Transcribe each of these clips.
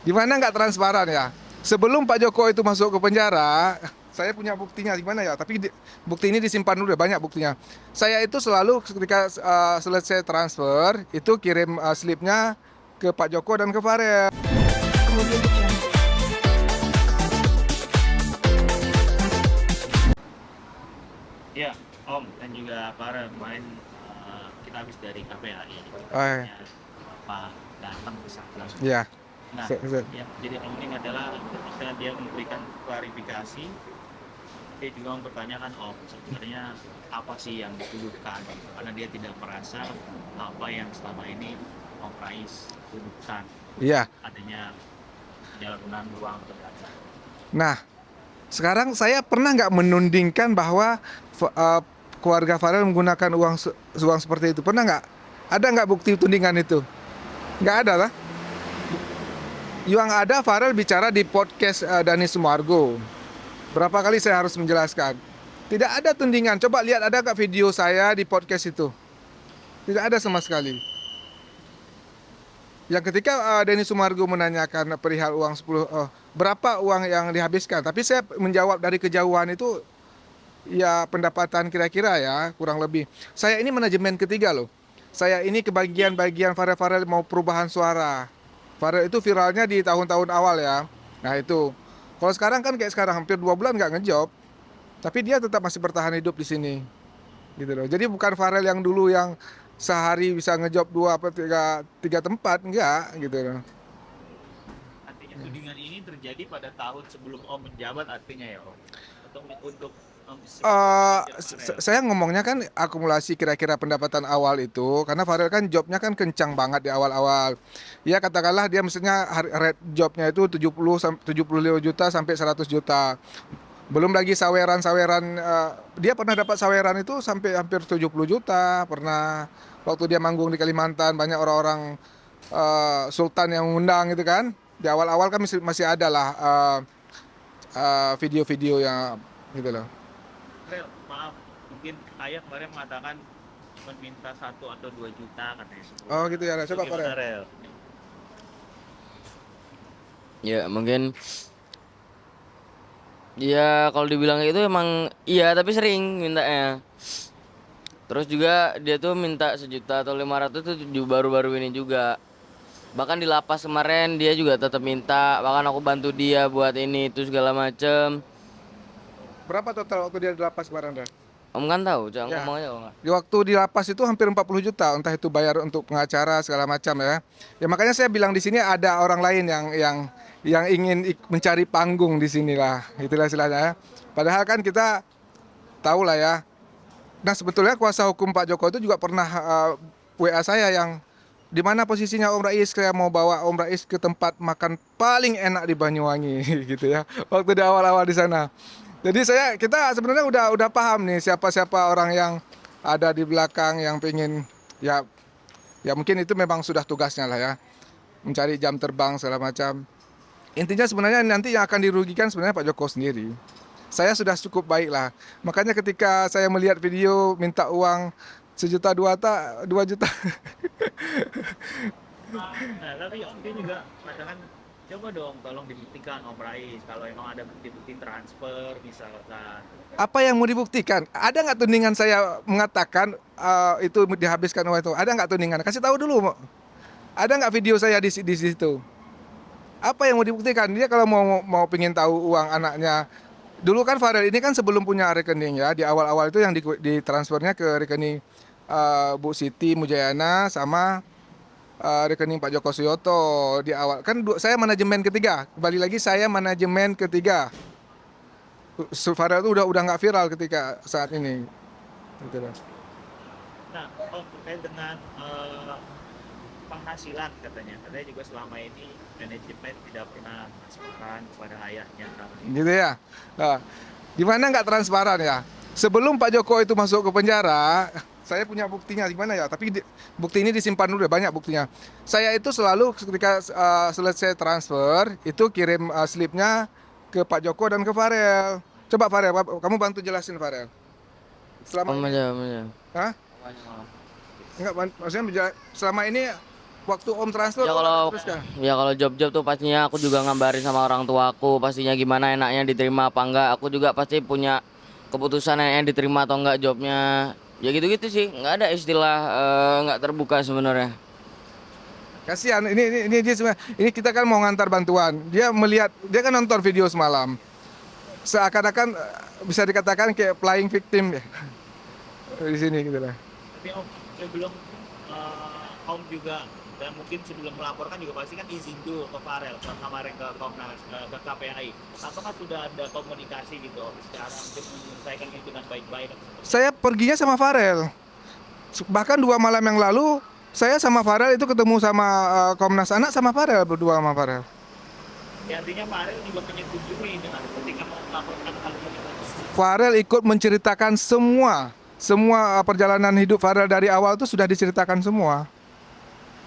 Gimana nggak transparan ya? Sebelum Pak Joko itu masuk ke penjara, saya punya buktinya gimana ya? Tapi bukti ini disimpan dulu ya, banyak buktinya. Saya itu selalu ketika selesai transfer, itu kirim slipnya ke Pak Joko dan ke Farel. Ya, Om dan juga para kemarin kita habis dari KPAI. Eh, Ya, Pak datang ke sana. ya, Nah, yang jadi penting adalah ketika dia memberikan klarifikasi, dia juga mempertanyakan Om sebenarnya apa sih yang dituduhkan, karena dia tidak merasa apa yang selama ini Om Rais tuduhkan iya. adanya penyalahgunaan uang terhadap. Nah, sekarang saya pernah nggak menundingkan bahwa keluarga Farel menggunakan uang seperti itu? Pernah nggak? Ada nggak bukti tudingan itu? Nggak ada lah. Yang ada Farel bicara di podcast Dani Sumargo. Berapa kali saya harus menjelaskan? Tidak ada tudingan. Coba lihat ada nggak video saya di podcast itu? Tidak ada sama sekali. Yang ketika Denny Sumargo menanyakan perihal uang 10, berapa uang yang dihabiskan, tapi saya menjawab dari kejauhan itu ya pendapatan kira-kira ya kurang lebih. Saya ini manajemen ketiga loh. Saya ini kebagian-bagian Farel mau perubahan suara. Farel itu viralnya di tahun-tahun awal ya. Nah itu. Kalau sekarang kan kayak sekarang hampir 2 bulan nggak ngejob, tapi dia tetap masih bertahan hidup di sini gitu loh. Jadi bukan Farel yang dulu yang sehari bisa ngejob dua apa tiga tempat, enggak gitu loh. Artinya tudingan ini terjadi pada tahun sebelum Om menjabat artinya ya Om. Untuk Farel. Saya ngomongnya kan akumulasi kira-kira pendapatan awal itu karena Farel kan jobnya kan kencang banget di awal-awal. Ya katakanlah dia mestinya rate jobnya itu 75 juta sampai 100 juta. Belum lagi saweran-saweran, dia pernah dapat saweran itu sampai hampir 70 juta. Pernah waktu dia manggung di Kalimantan banyak orang-orang sultan yang mengundang gitu kan. Di awal-awal kan masih ada lah video-video yang gitu loh. Rel, maaf, mungkin ayah kemarin mengatakan meminta 1 atau 2 juta katanya. Oh gitu ya, Itu coba Pak gimana Rel. Rel? Ya mungkin ya kalau dibilang itu emang iya tapi sering mintanya. Terus juga dia tuh minta 1 juta atau 500 tuh baru-baru ini juga. Bahkan di lapas kemarin dia juga tetap minta. Bahkan aku bantu dia buat ini itu segala macem. Berapa total waktu dia di lapas kemarin, Rel? Om kan tahu, jangan Ya, ngomong aja kok nggak. di waktu di lapas itu hampir 40 juta, entah itu bayar untuk pengacara segala macam ya. Ya makanya saya bilang di sini ada orang lain yang ingin mencari panggung di sinilah, itulah istilahnya ya. Padahal kan kita tahu lah ya. Nah sebetulnya kuasa hukum Pak Joko itu juga pernah WA saya yang di mana posisinya Om Rais, saya mau bawa Om Rais ke tempat makan paling enak di Banyuwangi gitu ya. Waktu di awal-awal di sana. Jadi kita sebenarnya udah paham nih siapa-siapa orang yang ada di belakang yang pengen ya ya mungkin itu memang sudah tugasnya lah ya mencari jam terbang segala macam. Intinya sebenarnya nanti yang akan dirugikan sebenarnya Pak Joko sendiri. Saya sudah cukup baik lah. Makanya ketika saya melihat video minta uang 1 juta 2 juta. Nah, tapi Om dia juga katakan coba dong tolong dibuktikan Om Rais kalau emang ada bukti-bukti transfer misalkan. Apa yang mau dibuktikan? Ada nggak tudingan saya mengatakan itu dihabiskan uang itu? Ada nggak tudingan? Kasih tahu dulu. Ada nggak video saya di situ? Apa yang mau dibuktikan? Dia kalau mau pengen tahu uang anaknya. Dulu kan Farel ini kan sebelum punya rekening ya, di awal-awal itu yang ditransfernya ke rekening Bu Siti Mujayana sama rekening Pak Joko Suyoto di awal. Kan saya manajemen ketiga. Kembali lagi saya manajemen ketiga. Farel itu udah nggak viral ketika saat ini. Gitu loh. Nah, Om terkait dengan penghasilan katanya juga selama ini manajemen tidak pernah transparan kepada ayahnya. Gitu ya. Nah, gimana nggak transparan ya? Sebelum Pak Joko itu masuk ke penjara, saya punya buktinya gimana ya? Tapi bukti ini disimpan dulu ya, banyak buktinya. Saya itu selalu ketika selesai transfer itu kirim slipnya ke Pak Joko dan ke Farel. Coba Farel, kamu bantu jelasin Farel. Selama Om ini, aja, om aja. hah? Om aja malah. Enggak, maksudnya selama ini waktu Om transfer Ya Om kalau teruskan. ya kalau job-job tuh pastinya aku juga ngabarin sama orang tua aku pastinya gimana enaknya diterima apa enggak. Aku juga pasti punya keputusan enaknya diterima atau enggak jobnya. Ya gitu-gitu sih, nggak ada istilah nggak terbuka sebenarnya. Kasihan, ini dia sebenarnya, ini kita kan mau ngantar bantuan. Dia melihat, dia kan nonton video semalam. Seakan-akan bisa dikatakan kayak flying victim ya di sini gitu lah. Tapi Om, sebelum Om juga dan mungkin sebelum melaporkan juga pasti kan izin dulu ke Farel kemarin ke Komnas ke KPAI. Apakah sudah ada komunikasi gitu Om secara untuk menyelesaikan itu dengan baik-baik? Saya perginya sama Farel. Bahkan 2 malam yang lalu saya sama Farel itu ketemu sama Komnas Anak sama Farel, berdua sama Farel. Ya, artinya Farel juga menyetujui dengan ketika melaporkan hal ini. Farel ikut menceritakan semua perjalanan hidup Farel dari awal itu sudah diceritakan semua.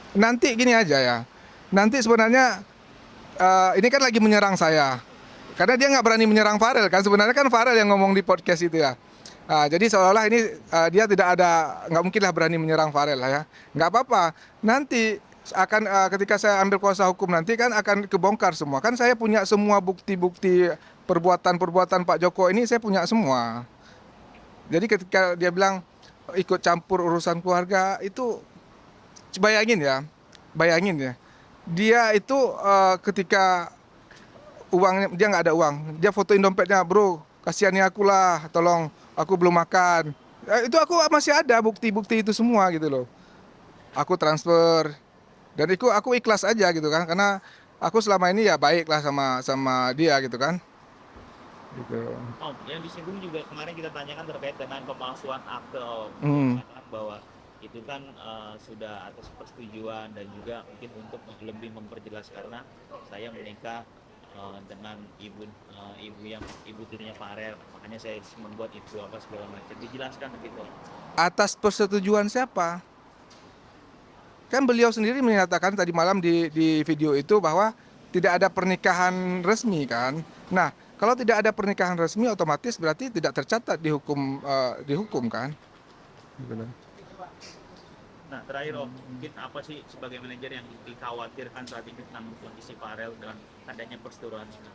Nanti gini aja ya. Nanti sebenarnya ini kan lagi menyerang saya. Karena dia nggak berani menyerang Farel kan. Sebenarnya kan Farel yang ngomong di podcast itu ya. Jadi seolah-olah ini dia nggak mungkin lah berani menyerang Farel lah ya. Nggak apa-apa. Nanti akan ketika saya ambil kuasa hukum nanti kan akan kebongkar semua. Kan saya punya semua bukti-bukti perbuatan-perbuatan Pak Joko ini saya punya semua. Jadi ketika dia bilang ikut campur urusan keluarga itu bayangin ya. Dia itu ketika uangnya dia nggak ada uang, dia fotoin dompetnya, bro, kasihani aku lah, tolong, aku belum makan. Itu aku masih ada bukti-bukti itu semua gitu loh. Aku transfer dan itu aku ikhlas aja gitu kan, karena aku selama ini ya baik lah sama dia gitu kan. Gitu. Om, yang disinggung juga kemarin kita tanyakan terkait dengan pemalsuan akte Om. Hmm. Mengatakan bahwa itu kan sudah atas persetujuan dan juga mungkin untuk lebih memperjelas karena saya menikah dengan ibu tirinya Farel, makanya saya membuat itu apa segala macam dijelaskan gitu. Atas persetujuan siapa? Kan beliau sendiri menyatakan tadi malam di video itu bahwa tidak ada pernikahan resmi kan. Nah, kalau tidak ada pernikahan resmi otomatis berarti tidak tercatat dihukum kan. Gitu loh. Nah, terakhir Om, mungkin apa sih sebagai manajer yang dikhawatirkan saat ini tentang kondisi Farel dengan adanya perseteruan ini?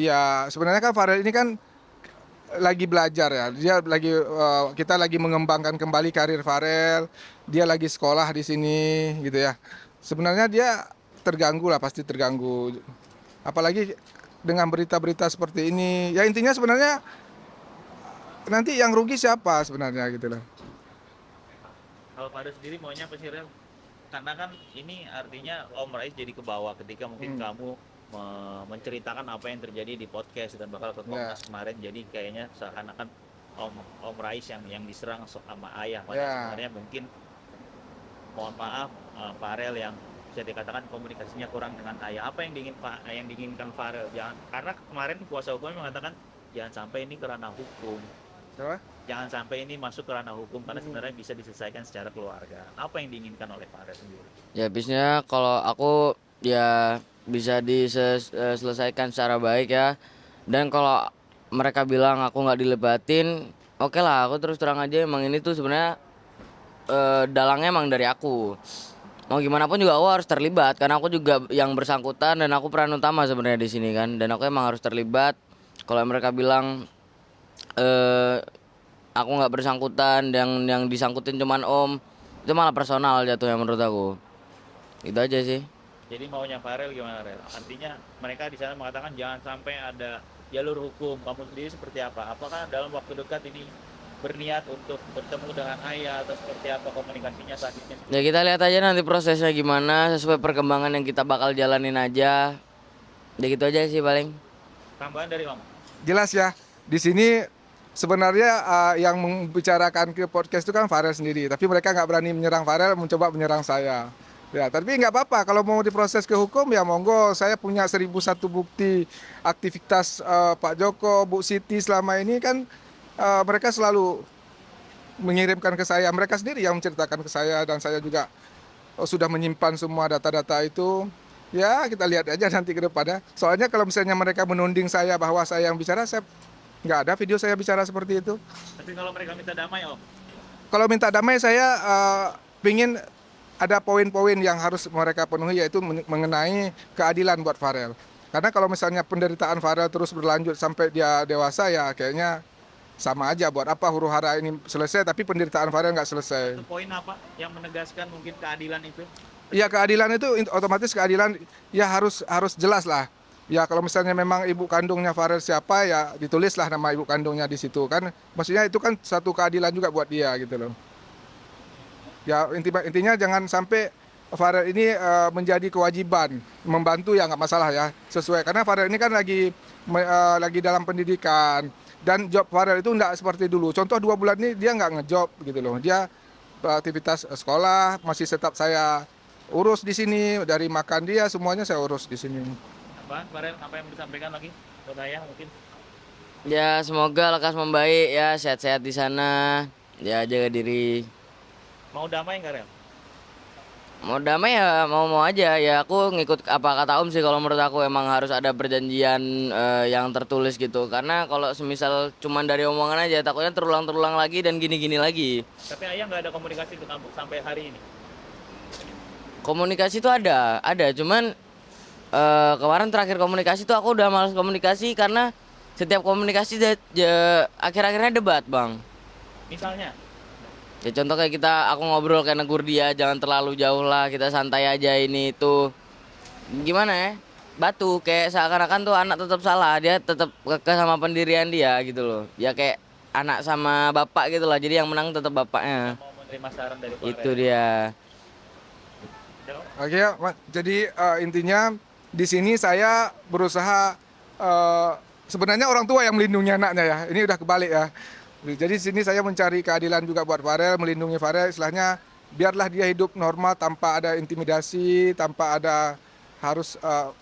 Iya, sebenarnya kan Farel ini kan lagi belajar ya. Kita lagi mengembangkan kembali karir Farel. Dia lagi sekolah di sini gitu ya. Sebenarnya dia terganggu lah, pasti terganggu. Apalagi dengan berita-berita seperti ini. Ya intinya sebenarnya nanti yang rugi siapa sebenarnya gitu loh. Kalau Farel sendiri maunya apa sih Rel? Karena kan ini artinya Om Rais jadi ke bawah ketika mungkin kamu menceritakan apa yang terjadi di podcast dan bakal ke Komnas kemarin, jadi kayaknya seakan-akan Om Rais yang diserang sama ayah, padahal sebenarnya mungkin mohon maaf Farel yang bisa dikatakan komunikasinya kurang dengan ayah. Apa yang diinginkan Farel? Karena kemarin kuasa hukum mengatakan jangan sampai ini ke ranah hukum. Jangan sampai ini masuk ke ranah hukum karena sebenarnya bisa diselesaikan secara keluarga. Apa yang diinginkan oleh Farel sendiri? Ya biasanya kalau aku ya bisa diselesaikan secara baik ya. Dan kalau mereka bilang aku nggak dilebatin, oke lah, aku terus terang aja emang ini tuh sebenarnya dalangnya emang dari aku. Mau gimana pun juga aku harus terlibat karena aku juga yang bersangkutan dan aku peran utama sebenarnya di sini kan. Dan aku emang harus terlibat. Kalau mereka bilang aku nggak bersangkutan, yang disangkutin cuman Om, itu malah personal jatuhnya menurut aku. Itu aja sih. Jadi maunya Farel gimana Rel? Artinya mereka di sana mengatakan jangan sampai ada jalur hukum. Kamu sendiri seperti apa? Apakah dalam waktu dekat ini berniat untuk bertemu dengan ayah atau seperti apa komunikasinya saat ini? Ya kita lihat aja nanti prosesnya gimana sesuai perkembangan yang kita bakal jalanin aja. Ya gitu aja sih paling. Tambahan dari Om. Jelas ya, di sini sebenarnya yang membicarakan ke podcast itu kan Farel sendiri, tapi mereka nggak berani menyerang Farel, mencoba menyerang saya. Ya, tapi nggak apa-apa, kalau mau diproses ke hukum ya monggo, saya punya 1001 bukti aktivitas Pak Joko, Bu Siti selama ini kan mereka selalu mengirimkan ke saya, mereka sendiri yang menceritakan ke saya dan saya juga sudah menyimpan semua data-data itu. Ya kita lihat aja nanti ke depannya. Soalnya kalau misalnya mereka menunding saya bahwa saya yang bicara, saya nggak ada video saya bicara seperti itu. Tapi kalau mereka minta damai Om? Kalau minta damai saya pingin ada poin-poin yang harus mereka penuhi, yaitu mengenai keadilan buat Farel. Karena kalau misalnya penderitaan Farel terus berlanjut sampai dia dewasa, ya kayaknya sama aja, buat apa huru hara ini selesai tapi penderitaan Farel nggak selesai. Itu poin apa yang menegaskan mungkin keadilan itu? Ya keadilan itu otomatis keadilan ya harus jelas lah. Ya kalau misalnya memang ibu kandungnya Farel siapa, ya ditulislah nama ibu kandungnya di situ kan. Maksudnya itu kan satu keadilan juga buat dia gitu loh. Ya intinya jangan sampai Farel ini menjadi kewajiban membantu, ya nggak masalah ya, sesuai, karena Farel ini kan lagi dalam pendidikan dan job Farel itu nggak seperti dulu. Contoh 2 bulan ini dia nggak ngejob gitu loh, dia aktivitas sekolah masih tetap saya urus di sini, dari makan dia semuanya saya urus di sini. Apa kemarin apa yang disampaikan lagi buat Ayah mungkin? Ya semoga lekas membaik ya, sehat-sehat di sana. Ya jaga diri. Mau damai nggak Rel? Mau damai ya mau aja ya, aku ngikut apa kata Om sih. Kalau menurut aku emang harus ada perjanjian yang tertulis gitu, karena kalau semisal cuman dari omongan aja takutnya terulang lagi dan gini-gini lagi. Tapi Ayah nggak ada komunikasi dengan sampai hari ini. Komunikasi itu ada cuman kemarin terakhir komunikasi tuh aku udah malas komunikasi, karena setiap komunikasi akhir-akhirnya debat bang. Misalnya, Ya contoh kayak aku ngobrol kayak negur dia, jangan terlalu jauh lah, kita santai aja ini itu. Gimana ya? Batu, kayak seakan-akan tuh anak tetap salah, dia tetap kekeh sama pendirian dia gitu loh. Ya kayak anak sama bapak gitu lah, jadi yang menang tetap bapaknya. mau menerima saran dari Farel. Itu dia. Oke ya, jadi intinya di sini saya berusaha, sebenarnya orang tua yang melindungi anaknya ya. Ini udah kebalik ya. Jadi di sini saya mencari keadilan juga buat Farel, melindungi Farel, istilahnya biarlah dia hidup normal tanpa ada intimidasi, tanpa ada harus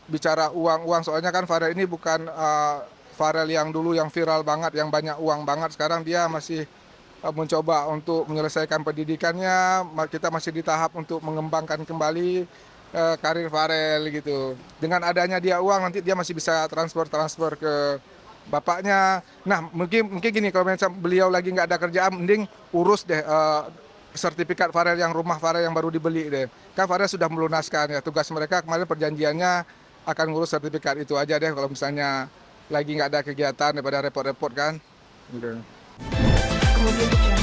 bicara uang. Soalnya kan Farel ini bukan Farel yang dulu yang viral banget, yang banyak uang banget. Sekarang dia masih mencoba untuk menyelesaikan pendidikannya. Kita masih di tahap untuk mengembangkan kembali karir Farel gitu. Dengan adanya dia uang, nanti dia masih bisa transfer ke bapaknya. Nah mungkin gini, kalau misalnya beliau lagi nggak ada kerjaan, mending urus deh sertifikat Farel, yang rumah Farel yang baru dibeli deh. Kan Farel sudah melunaskan ya, tugas mereka kemarin perjanjiannya akan ngurus sertifikat itu aja deh, kalau misalnya lagi nggak ada kegiatan daripada repot-repot kan. Gitu. Audio Jungle.